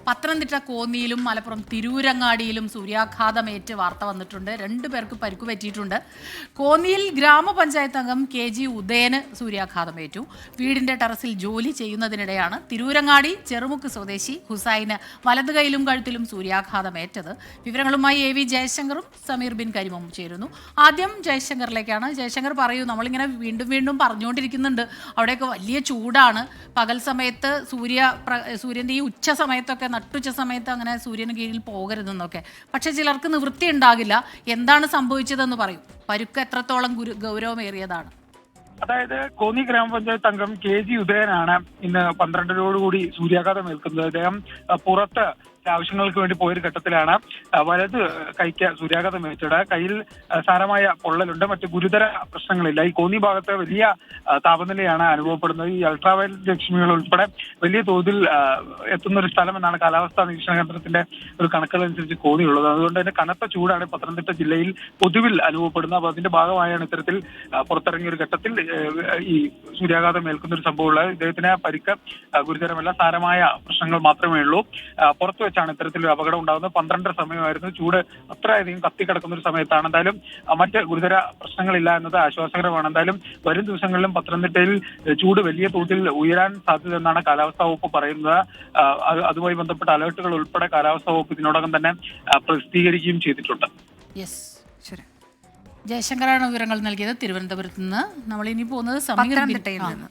പത്തനംതിട്ട കോന്നിയിലും മലപ്പുറം തിരൂരങ്ങാടിയിലും സൂര്യാഘാതമേറ്റ് വാർത്ത വന്നിട്ടുണ്ട്. 2 പേർക്ക് പരിക്കു പറ്റിയിട്ടുണ്ട്. കോന്നിയിൽ ഗ്രാമപഞ്ചായത്ത് അംഗം KG ഉദയന് സൂര്യാഘാതമേറ്റു. വീടിന്റെ ടെറസിൽ ജോലി ചെയ്യുന്നതിനിടെയാണ് തിരൂരങ്ങാടി ചെറുമുക്ക് സ്വദേശി ഹുസൈന് വലതു കൈയിലും കഴുത്തിലും സൂര്യാഘാതമേറ്റത്. വിവരങ്ങളുമായി AV ജയശങ്കറും സമീർ ബിൻ കരിമും ചേരുന്നു. ആദ്യം ജയശങ്കറിലേക്കാണ്. ജയശങ്കർ പറയൂ, നമ്മളിങ്ങനെ വീണ്ടും പറഞ്ഞുകൊണ്ടിരിക്കുന്നുണ്ട്, അവിടെയൊക്കെ വലിയ ചൂടാണ്. പകൽ സമയത്ത് സൂര്യൻ്റെ ഈ ഉച്ച സമയത്തൊക്കെ നട്ടുച്ച സമയത്ത് അങ്ങനെ സൂര്യന് കീഴിൽ പോകരുതെന്നൊക്കെ. പക്ഷെ ചിലർക്ക് നിവൃത്തി ഉണ്ടാകില്ല. എന്താണ് സംഭവിച്ചതെന്ന് പറയും. പരുക്ക് എത്രത്തോളം ഗൗരവമേറിയതാണ്? അതായത് കോന്നി ഗ്രാമപഞ്ചായത്ത് അംഗം KG ഉദയനാണ് ഇന്ന് 12-ഓടുകൂടി സൂര്യാഘാതം ഏൽക്കുന്നത്. അദ്ദേഹം പുറത്ത് ആവശ്യങ്ങൾക്ക് വേണ്ടി പോയൊരു ഘട്ടത്തിലാണ് വലത് കൈക്ക് സൂര്യാഘാതം ഏറ്റത്. കയ്യിൽ സാരമായ പൊള്ളലുണ്ട്, മറ്റ് ഗുരുതര പ്രശ്നങ്ങളില്ല. ഈ കോന്നി ഭാഗത്ത് വലിയ താപനിലയാണ് അനുഭവപ്പെടുന്നത്. ഈ അൾട്രാവയലറ്റ് രശ്മികൾ ഉൾപ്പെടെ വലിയ തോതിൽ എത്തുന്ന ഒരു സ്ഥലം എന്നാണ് കാലാവസ്ഥാ നിരീക്ഷണ കേന്ദ്രത്തിന്റെ ഒരു കണക്കുകൾ അനുസരിച്ച് കോന്നിയുള്ളത്. അതുകൊണ്ട് തന്നെ കനത്ത ചൂടാണ് പത്തനംതിട്ട ജില്ലയിൽ പൊതുവിൽ അനുഭവപ്പെടുന്നത്. അപ്പോൾ അതിന്റെ ഭാഗമായാണ് ഇത്തരത്തിൽ പുറത്തിറങ്ങിയ ഒരു ഘട്ടത്തിൽ ഈ സൂര്യാഘാതം ഏൽക്കുന്ന ഒരു സംഭവമുള്ളത്. ഇദ്ദേഹത്തിന് പരിക്ക് ഗുരുതരമല്ല, സാരമായ പ്രശ്നങ്ങൾ മാത്രമേ ഉള്ളൂ. പുറത്തു ാണ് ഇത്തരത്തിലൊരു അപകടം ഉണ്ടാകുന്നത്. 12 സമയമായിരുന്നു. ചൂട് അത്രയധികം കത്തിക്കിടക്കുന്ന ഒരു സമയത്താണ്. എന്തായാലും മറ്റ് ഗുരുതര പ്രശ്നങ്ങളില്ല എന്നത് ആശ്വാസകരമാണ്. എന്തായാലും വരും ദിവസങ്ങളിലും പത്തനംതിട്ടയിൽ ചൂട് വലിയ തോതിൽ ഉയരാൻ സാധ്യത എന്നാണ് കാലാവസ്ഥാ വകുപ്പ് പറയുന്നത്. അതുമായി ബന്ധപ്പെട്ട അലേർട്ടുകൾ ഉൾപ്പെടെ കാലാവസ്ഥാ വകുപ്പ് ഇതിനോടകം തന്നെ പ്രസിദ്ധീകരിക്കുകയും ചെയ്തിട്ടുണ്ട്. ജയശങ്കറാണ് വിവരങ്ങൾ നൽകിയത് തിരുവനന്തപുരത്ത് നിന്ന്. നമ്മൾ ഇനി പോകുന്നത് പത്തനംതിട്ടയിൽ നിന്ന്.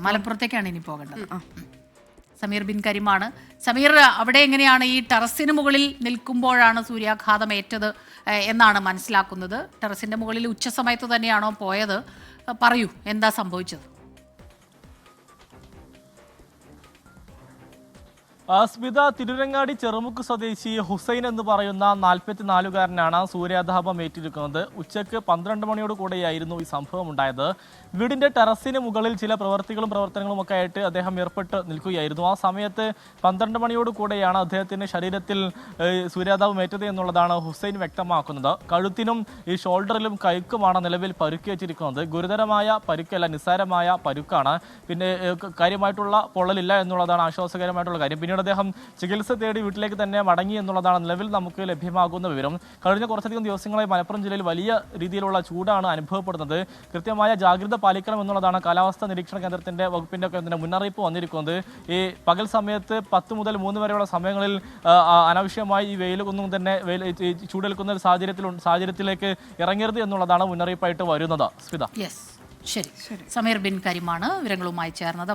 മലപ്പുറത്തേക്കാണ് ഇനി പോകേണ്ടത്. സമീർ ബിൻ കരിമാണ്. സമീർ, അവിടെ എങ്ങനെയാണ് ഈ ടെറസിന് മുകളിൽ നിൽക്കുമ്പോഴാണ് സൂര്യാഘാതം ഏറ്റത് എന്നാണ് മനസ്സിലാക്കുന്നത്? ടെറസിന്റെ മുകളിൽ ഉച്ച സമയത്ത് തന്നെയാണോ പോയത്? പറയൂ, എന്താ സംഭവിച്ചത്? സ്മിത, തിരുരങ്ങാടി ചെറുമുക്ക് സ്വദേശി ഹുസൈൻ എന്ന് പറയുന്ന 44-കാരനാണ് സൂര്യാതാപം ഏറ്റിരിക്കുന്നത്. ഉച്ചയ്ക്ക് 12 മണിയോട് കൂടെയായിരുന്നു ഈ സംഭവം ഉണ്ടായത്. വീടിന്റെ ടെറസിന് മുകളിൽ ചില പ്രവർത്തനങ്ങളും ഒക്കെ ആയിട്ട് അദ്ദേഹം ഏർപ്പെട്ട് നിൽക്കുകയായിരുന്നു. ആ സമയത്ത് 12 മണിയോട് കൂടെയാണ് അദ്ദേഹത്തിന്റെ ശരീരത്തിൽ സൂര്യാതാപം ഏറ്റത് എന്നുള്ളതാണ് ഹുസൈൻ വ്യക്തമാക്കുന്നത്. കഴുത്തിനും ഈ ഷോൾഡറിലും കൈക്കുമാണ് നിലവിൽ പരുക്കേറ്റിരിക്കുന്നത്. ഗുരുതരമായ പരുക്കല്ല, നിസ്സാരമായ പരുക്കാണ്. പിന്നെ കാര്യമായിട്ടുള്ള പൊള്ളലില്ല എന്നുള്ളതാണ് ആശ്വാസകരമായിട്ടുള്ള കാര്യം. പിന്നീട് അദ്ദേഹം ചികിത്സ തേടി വീട്ടിലേക്ക് തന്നെ മടങ്ങി എന്നുള്ളതാണ് നിലവിൽ നമുക്ക് ലഭ്യമാകുന്ന വിവരം. കഴിഞ്ഞ കുറച്ചധികം ദിവസങ്ങളായി മലപ്പുറം ജില്ലയിൽ വലിയ രീതിയിലുള്ള ചൂടാണ് അനുഭവപ്പെടുന്നത്. കൃത്യമായ ജാഗ്രത പാലിക്കണം എന്നുള്ളതാണ് കാലാവസ്ഥാ നിരീക്ഷണ കേന്ദ്രത്തിന്റെ വകുപ്പിന്റെ ഒക്കെ മുന്നറിയിപ്പ് വന്നിരിക്കുന്നത്. ഈ പകൽ സമയത്ത് 10 മുതൽ 3 വരെയുള്ള സമയങ്ങളിൽ അനാവശ്യമായി ഈ വെയിലൊന്നും തന്നെ ചൂടേൽക്കുന്ന ഒരു സാഹചര്യത്തിലേക്ക് ഇറങ്ങരുത് എന്നുള്ളതാണ് മുന്നറിയിപ്പായിട്ട് വരുന്നത്. സ്മിത, ശരി. സമീർ ബിൻ കരിമാണ് വിവരങ്ങളുമായി ചേർന്നത്.